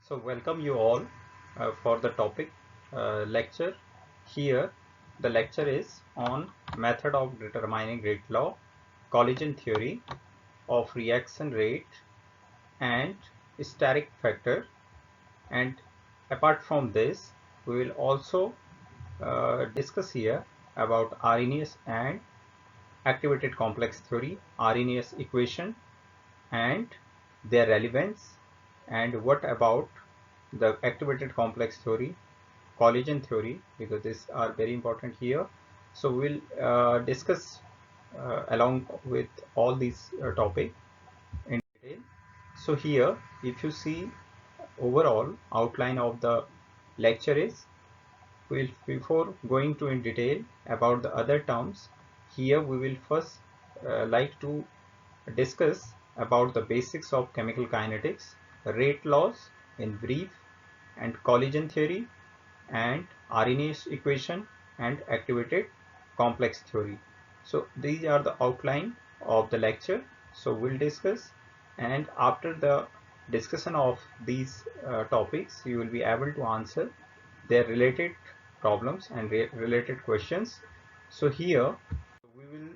So welcome you all for the topic lecture. Here the lecture is on method of determining rate law, collision theory of reaction rate and steric factor. And apart from this, we will also discuss here about Arrhenius and activated complex theory, Arrhenius equation and their relevance, and what about the activated complex theory, collision theory, because these are very important here. So we'll discuss along with all these topic in detail. So here if you see overall outline of the lecture is, we'll, before going to in detail about the other terms, here we will first like to discuss about the basics of chemical kinetics, rate laws in brief, and collision theory and Arrhenius equation and activated complex theory. So these are the outline of the lecture. So we'll discuss, and after the discussion of these topics, you will be able to answer their related problems and related questions. So here we will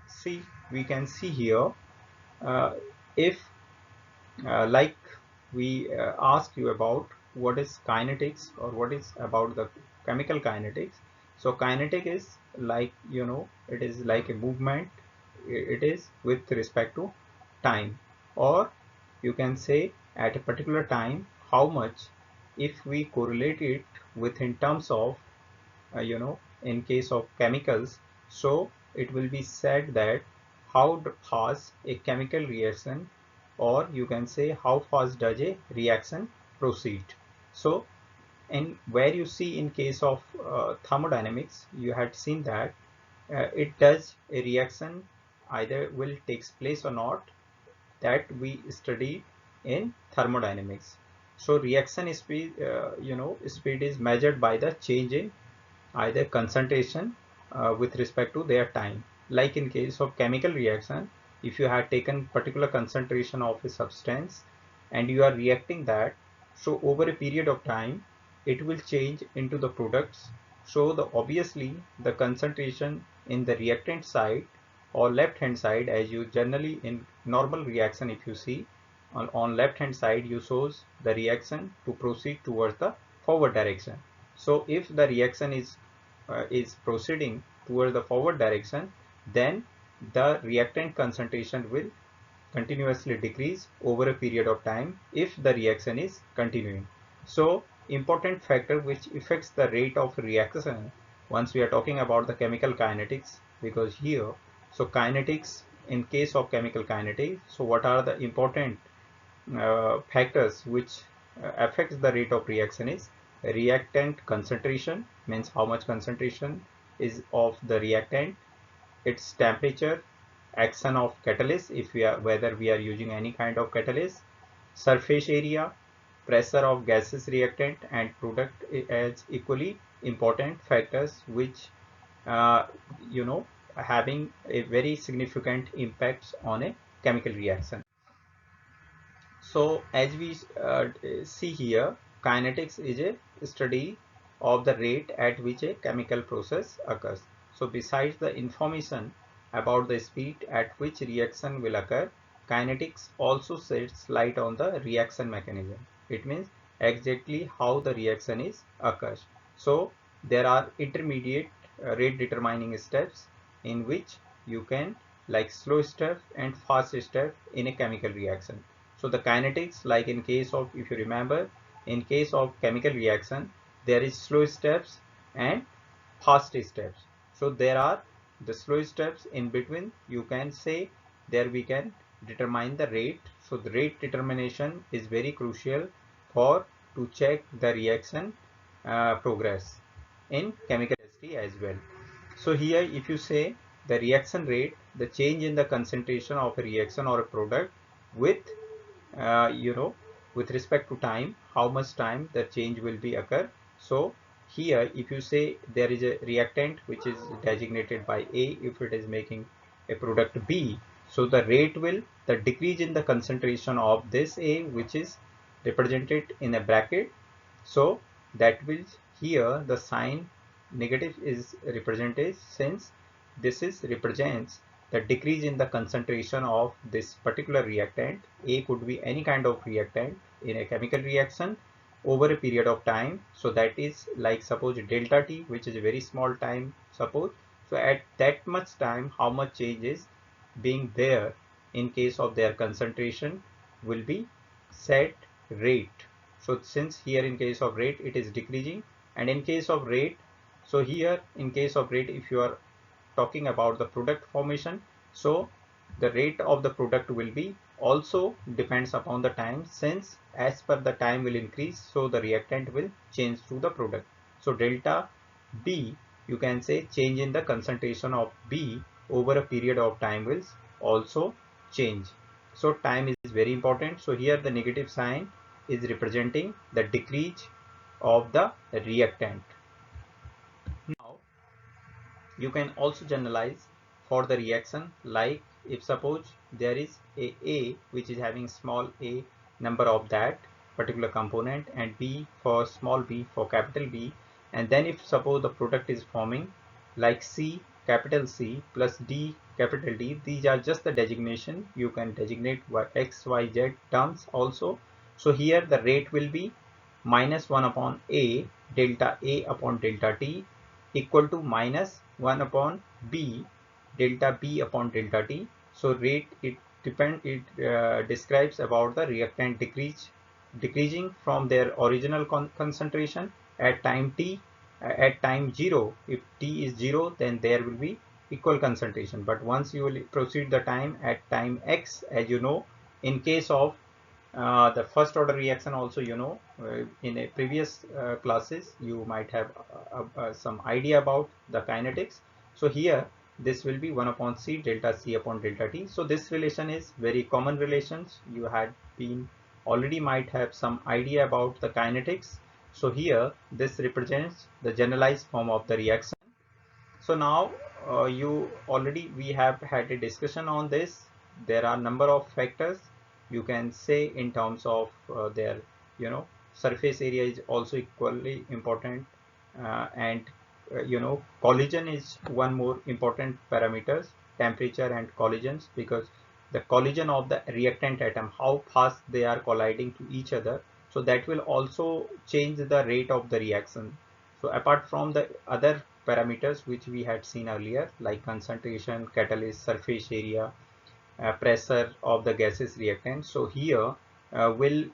see, we can see here uh, if like we ask you about what is kinetics or what is about the chemical kinetics. So kinetic is like, it is like a movement. It is with respect to time, or you can say at a particular time how much, if we correlate it with in terms of in case of chemicals, so it will be said that how fast a chemical reaction, or you can say how fast does a reaction proceed. So in where you see in case of thermodynamics, you had seen that it does a reaction either will takes place or not, that we study in thermodynamics. So reaction speed, speed is measured by the change in either concentration with respect to their time. Like in case of chemical reaction, if you had taken particular concentration of a substance and you are reacting that, so over a period of time it will change into the products. So the obviously the concentration in the reactant side or left hand side, as you generally in normal reaction, if you see on left hand side, you shows the reaction to proceed towards the forward direction. So if the reaction is proceeding toward the forward direction, then the reactant concentration will continuously decrease over a period of time if the reaction is continuing. So important factor which affects the rate of reaction once we are talking about the chemical kinetics, because here, so kinetics in case of chemical kinetics, so what are the important factors which affects the rate of reaction is reactant concentration, means how much concentration is of the reactant, its temperature, action of catalyst, if we are whether we are using any kind of catalyst, surface area, pressure of gases reactant and product as equally important factors which uh, you know having a very significant impacts on a chemical reaction. So as we see here, kinetics is a study of the rate at which a chemical process occurs. So besides the information about the speed at which reaction will occur, kinetics also sheds light on the reaction mechanism. It means exactly how the reaction is occurs. So there are intermediate rate determining steps in which you can, like slow step and fast step in a chemical reaction. So the kinetics, like in case of, if you remember, in case of chemical reaction, there is slow steps and fast steps. So there are the slow steps in between. You can say there we can determine the rate. So the rate determination is very crucial for to check the reaction progress in chemical chemistry as well. So here if you say the reaction rate, the change in the concentration of a reaction or a product with with respect to time, how much time the change will be occur. So here if you say there is a reactant which is designated by A, if it is making a product B, so the rate will, the decrease in the concentration of this A which is represented in a bracket. So that will, here the sign negative is represented, since this is represents the decrease in the concentration of this particular reactant. A could be any kind of reactant in a chemical reaction over a period of time. So that is like suppose delta T, which is a very small time suppose. So at that much time, how much change is being there in case of their concentration will be set rate. So since here in case of rate it is decreasing, and in case of rate, so here in case of rate, if you are talking about the product formation, so the rate of the product will be also depends upon the time, since as per the time will increase, so the reactant will change to the product. So delta B, you can say change in the concentration of B over a period of time will also change. So time is very important. So here the negative sign is representing the decrease of the reactant. Now you can also generalize for the reaction, like if suppose there is a which is having small a number of that particular component, and B for small b for capital B, and then if suppose the product is forming like C capital C plus D capital D, these are just the designation. You can designate x, y, z terms also. So here the rate will be minus 1 upon A upon delta T equal to minus 1 upon B delta B upon delta T. So rate, it describes about the reactant decreasing from their original concentration at time t. At time 0, if t is 0, then there will be equal concentration, but once you will proceed the time at time x, as you know, in case of the first order reaction also, in a previous classes you might have some idea about the kinetics. So here this will be 1 upon C delta C upon delta T. So this relation is very common relations. You had been already might have some idea about the kinetics. So here this represents the generalized form of the reaction. So now we have had a discussion on this. There are number of factors you can say in terms of their surface area is also equally important, and collision is one more important parameters, temperature and collisions, because the collision of the reactant atom, how fast they are colliding to each other, so that will also change the rate of the reaction. So apart from the other parameters which we had seen earlier, like concentration, catalyst, surface area, pressure of the gaseous reactant, so here will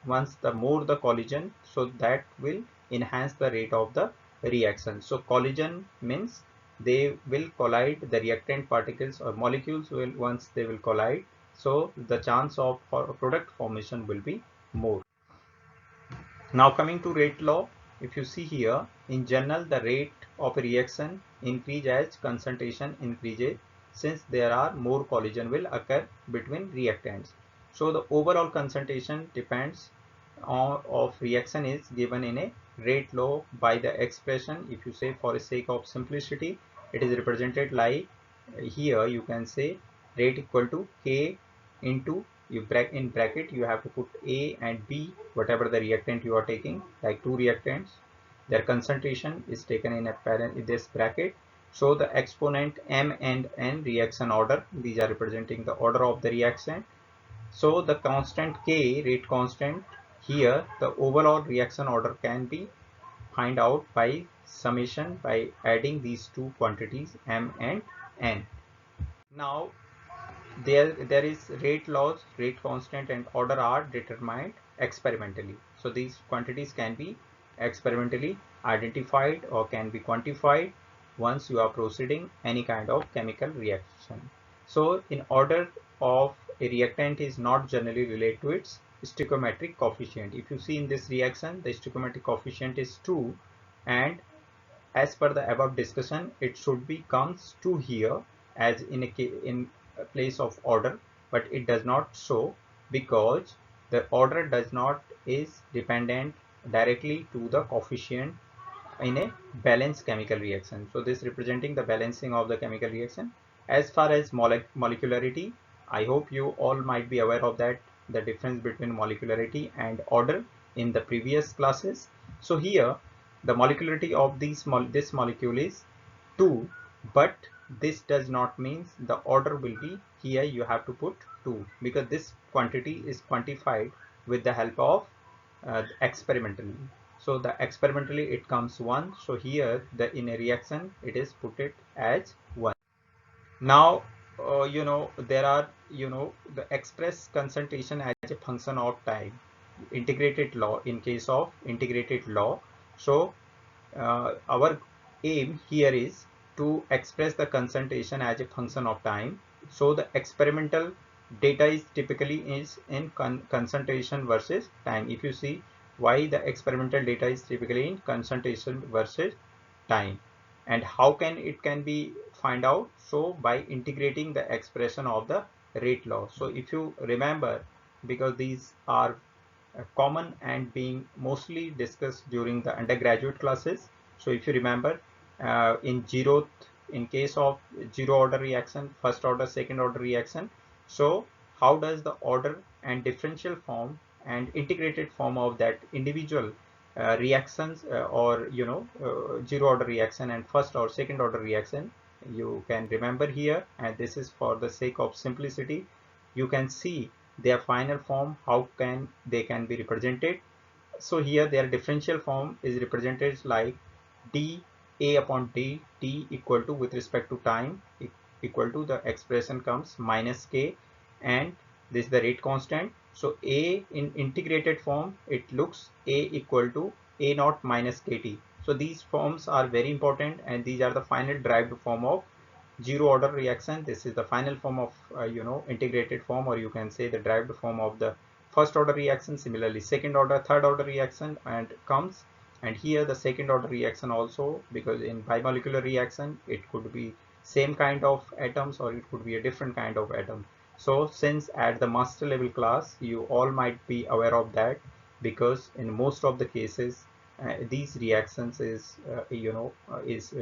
once the more the collision, so that will enhance the rate of the reaction. So collision means they will collide, the reactant particles or molecules will, once they will collide, so the chance of product formation will be more. Now coming to rate law, if you see here, in general the rate of a reaction increase as concentration increases, since there are more collision will occur between reactants. So the overall concentration depends on of reaction is given in a rate law by the expression. If you say for the sake of simplicity, it is represented like here you can say rate equal to K into in bracket you have to put A and B, whatever the reactant you are taking, like two reactants, their concentration is taken in a parent in this bracket. So the exponent M and N reaction order, these are representing the order of the reaction. So the constant K, rate constant, here the overall reaction order can be find out by summation by adding these two quantities M and N. Now there is rate laws, rate constant and order are determined experimentally. So these quantities can be experimentally identified or can be quantified once you are proceeding any kind of chemical reaction. So in order of a reactant is not generally related to its stoichiometric coefficient. If you see in this reaction, the stoichiometric coefficient is 2, and as per the above discussion, it should be comes to here as in a place of order, but it does not show because the order does not is dependent directly to the coefficient in a balanced chemical reaction. So this representing the balancing of the chemical reaction. As far as molecularity, I hope you all might be aware of that the difference between molecularity and order in the previous classes. So here the molecularity of this molecule is 2, but this does not mean the order will be, here you have to put 2 because this quantity is quantified with the help of experimentally. So the experimentally it comes 1. So here the in a reaction it is put it as 1. Now there are the express concentration as a function of time, integrated law, in case of integrated law. So our aim here is to express the concentration as a function of time. So the experimental data is typically is in concentration versus time. If you see why the experimental data is typically in concentration versus time, and how can be find out? So by integrating the expression of the rate law. So if you remember, because these are common and being mostly discussed during the undergraduate classes. So if you remember, in case of zero order reaction, first order, second order reaction, so how does the order and differential form and integrated form of that individual reactions or zero order reaction and first or second order reaction, you can remember here, and this is for the sake of simplicity. You can see their final form, how they can be represented. So here their differential form is represented like d a upon d, t equal to, with respect to time, equal to, the expression comes minus k, and this is the rate constant. So a in integrated form, it looks a equal to a naught minus kt. So these forms are very important, and these are the final derived form of zero order reaction. This is the final form of integrated form, or you can say the derived form of the first order reaction. Similarly, second order, third order reaction and comes, and here the second order reaction also, because in bimolecular reaction it could be same kind of atoms or it could be a different kind of atom. So since at the master level class you all might be aware of that, because in most of the cases these reactions is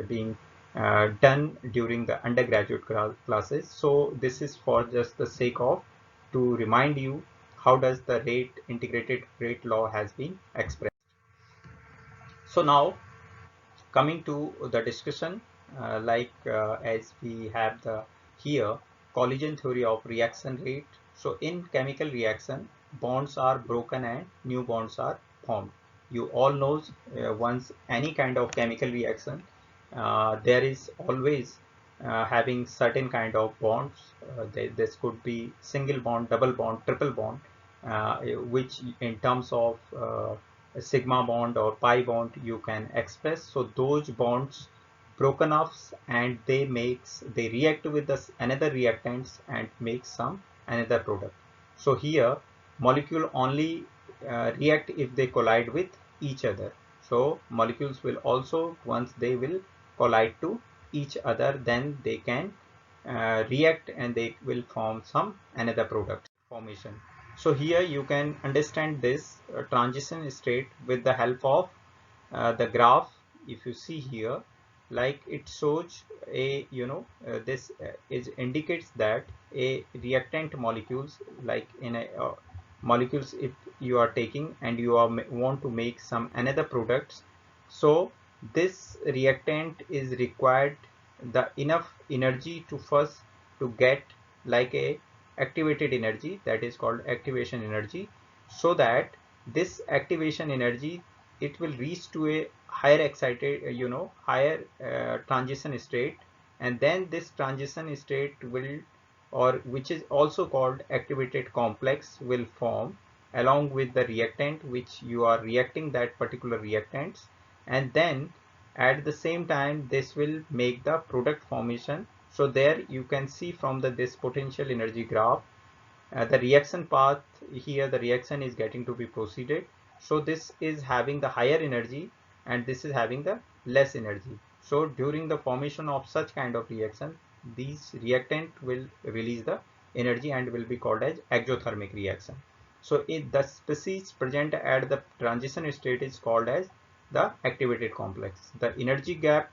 being done during the undergraduate classes. So this is for just the sake of to remind you how does the integrated rate law has been expressed. So now coming to the discussion, as we have the here collision theory of reaction rate. So in chemical reaction, bonds are broken and new bonds are formed. You all knows once any kind of chemical reaction, there is always having certain kind of bonds. This could be single bond, double bond, triple bond, which in terms of sigma bond or pi bond you can express. So those bonds broken off, and they react with this another reactants and make some another product. So here molecule only react if they collide with each other. So molecules will also, once they will collide to each other, then they can react and they will form some another product formation. So here you can understand this transition state with the help of the graph. If you see here, like it shows a this is indicates that a reactant molecules, like in a molecules, if you are taking and you are want to make some another products, so this reactant is required the enough energy to first to get like a activated energy, that is called activation energy, so that this activation energy, it will reach to a higher excited higher transition state, and then this transition state will, or which is also called activated complex, will form along with the reactant which you are reacting that particular reactants, and then at the same time this will make the product formation. So there you can see from this potential energy graph, the reaction path here, the reaction is getting to be proceeded. So this is having the higher energy and this is having the less energy. So during the formation of such kind of reaction, these reactant will release the energy and will be called as exothermic reaction. So the species present at the transition state is called as the activated complex. The energy gap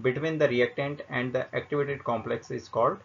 between the reactant and the activated complex is called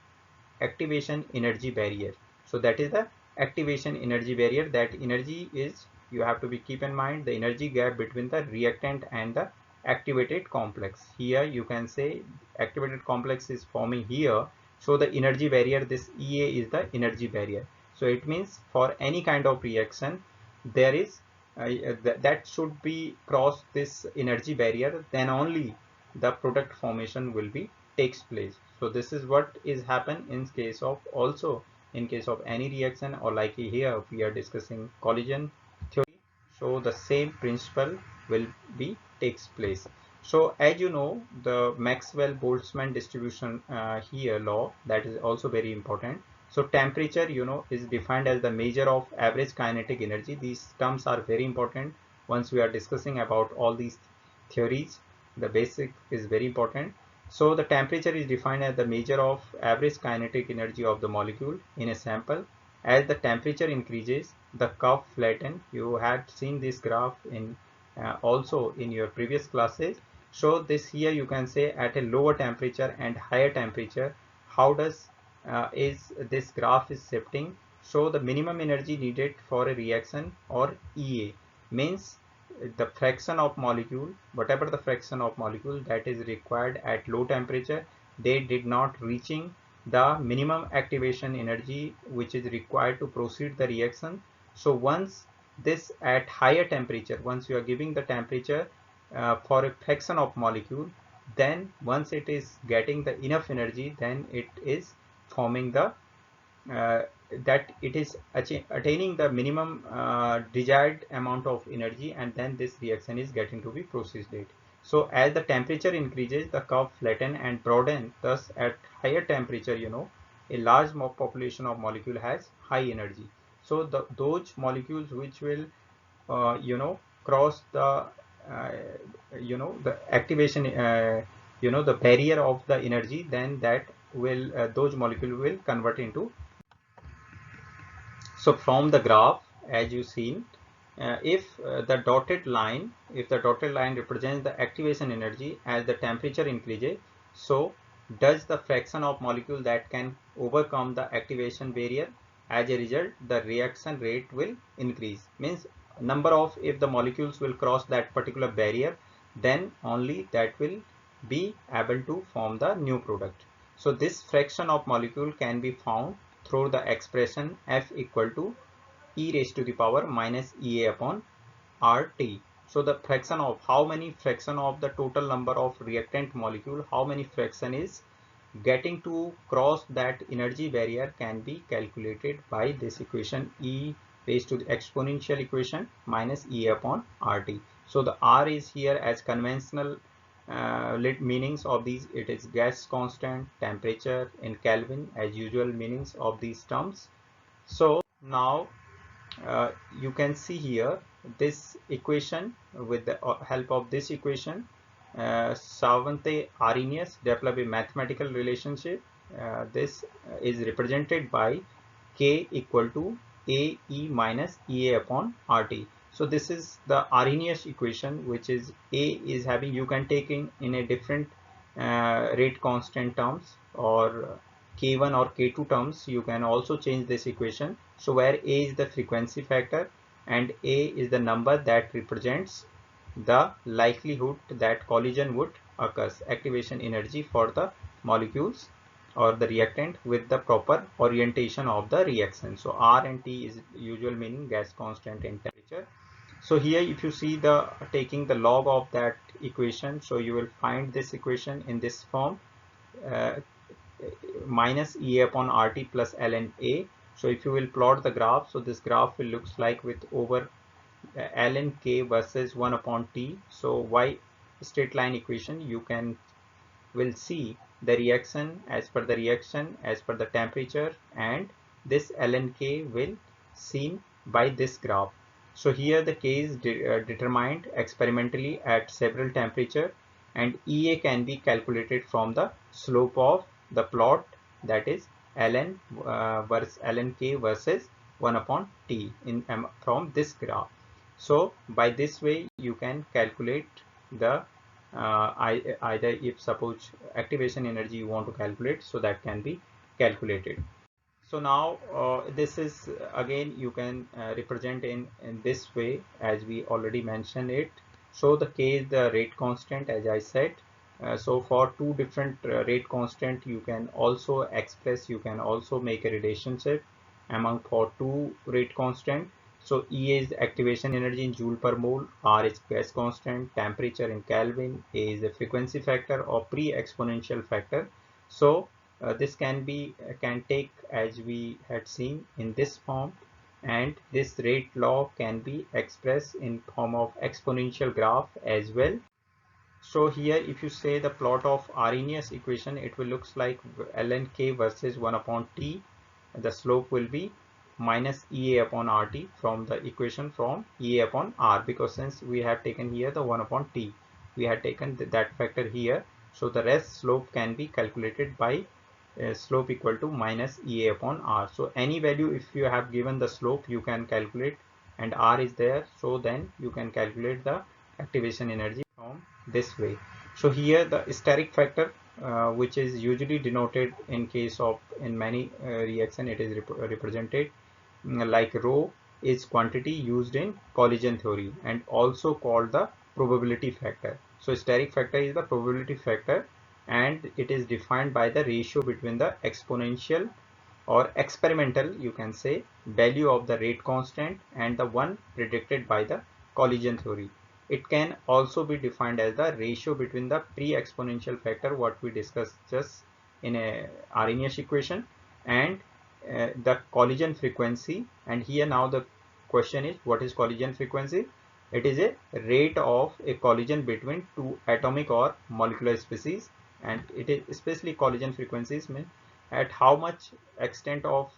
activation energy barrier. So that is the activation energy barrier. That energy is, you have to be keep in mind, the energy gap between the reactant and the activated complex. Here you can say activated complex is forming here, so the energy barrier, this EA is the energy barrier. So it means for any kind of reaction there is that should be cross this energy barrier, then only the product formation will be takes place. So this is what is happen in case of, also in case of any reaction, or like here we are discussing collision theory, so the same principle will be takes place. So as you know, the Maxwell-Boltzmann distribution here law, that is also very important. So temperature, you know, is defined as the measure of average kinetic energy. These terms are very important once we are discussing about all these theories. The basic is very important. So the temperature is defined as the measure of average kinetic energy of the molecule in a sample. As the temperature increases, the curve flattens. You had seen this graph in also in your previous classes. So this here you can say at a lower temperature and higher temperature, how does is this graph is shifting. So the minimum energy needed for a reaction, or EA, means the fraction of molecule, whatever the fraction of molecule that is required at low temperature, they did not reaching the minimum activation energy which is required to proceed the reaction. So once this at higher temperature, once you are giving the temperature for a fraction of molecule, then once it is getting the enough energy, then it is forming the uh, that it is attaining the minimum desired amount of energy, and then this reaction is getting to be processed. So as the temperature increases, the curve flatten and broaden. Thus at higher temperature, you know, a large population of molecule has high energy. So those molecules which will you know, cross the you know, the activation you know, the barrier of the energy, then that will those molecules will convert into. So from the graph, as you seen, if the dotted line, if the dotted line represents the activation energy as the temperature increases, so does the fraction of molecule that can overcome the activation barrier. As a result, the reaction rate will increase. Means number of, if the molecules will cross that particular barrier, then only that will be able to form the new product. So this fraction of molecule can be found through the expression F equal to e raised to the power minus EA upon RT. So the fraction of, how many fraction of the total number of reactant molecule, how many fraction is getting to cross that energy barrier, can be calculated by this equation E raised to the exponential equation minus EA upon RT. So the R is here as conventional meanings of these. It is gas constant, temperature in Kelvin as usual meanings of these terms. So now you can see here this equation. With the help of this equation, Savante Arrhenius developed a mathematical relationship. This is represented by K equal to AE minus EA upon RT. So this is the Arrhenius equation, which is A is having, you can take in a different rate constant terms, or K1 or K2 terms. You can also change this equation. So where A is the frequency factor and A is the number that represents the likelihood that collision would occur, activation energy for the molecules or the reactant with the proper orientation of the reaction. So R and T is usual meaning gas constant and temperature. So here if you see the taking the log of that equation, so you will find this equation in this form, uh, minus EA upon RT plus ln A. So if you will plot the graph, so this graph will looks like with over ln K versus 1 upon T. So Y straight line equation, you can will see the reaction as per the reaction as per the temperature, and this ln K will seen by this graph. So here the K is determined experimentally at several temperature, and EA can be calculated from the slope of the plot, that is ln versus ln K versus 1 upon T in from this graph. So by this way you can calculate the either if suppose activation energy you want to calculate, so that can be calculated. So now this is again you can represent in this way as we already mentioned it. So the K is the rate constant, as I said. So for two different rate constant you can also express, you can also make a relationship among for two rate constant. So E is activation energy in joule per mole, R is gas constant, temperature in Kelvin, A is the frequency factor or pre-exponential factor. So this can take as we had seen in this form, and this rate law can be expressed in form of exponential graph as well. So here if you say the plot of Arrhenius equation, it will looks like ln k versus 1 upon t. The slope will be minus Ea upon RT from the equation from Ea upon R, because since we have taken here the 1 upon t, we had taken that factor here. So the rest slope can be calculated by slope equal to minus Ea upon R. So any value if you have given the slope you can calculate, and R is there, so then you can calculate the activation energy from this way. So here the steric factor which is usually denoted in case of in many reaction, it is represented like rho is quantity used in collision theory and also called the probability factor. So steric factor is the probability factor, and it is defined by the ratio between the exponential or experimental, you can say, value of the rate constant and the one predicted by the collision theory. It can also be defined as the ratio between the pre-exponential factor, what we discussed just in a Arrhenius equation, and the collision frequency. And here now the question is, what is collision frequency? It is a rate of a collision between two atomic or molecular species, and it is especially collision frequencies mean at how much extent of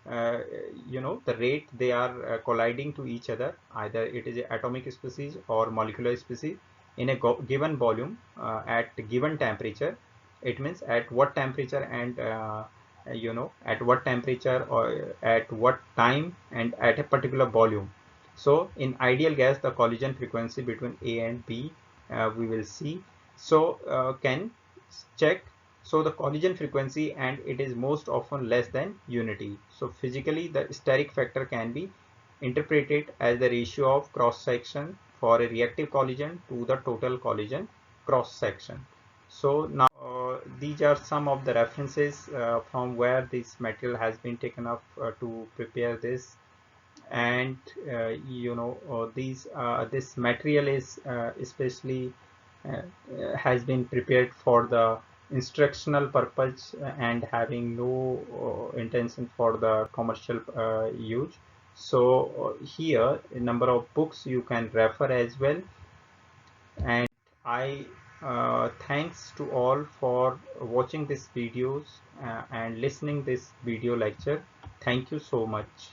the rate they are colliding to each other, either it is a atomic species or molecular species in a given volume at given temperature. It means at what temperature and at what temperature or at what time and at a particular volume. So in ideal gas the collision frequency between A and B we will see. So can check. So the collision frequency, and it is most often less than unity. So physically the steric factor can be interpreted as the ratio of cross section for a reactive collision to the total collision cross section. So now these are some of the references from where this material has been taken up to prepare this. And this material is especially has been prepared for the instructional purpose and having no intention for the commercial use. So here a number of books you can refer as well. And I thanks to all for watching this videos and listening this video lecture. Thank you so much.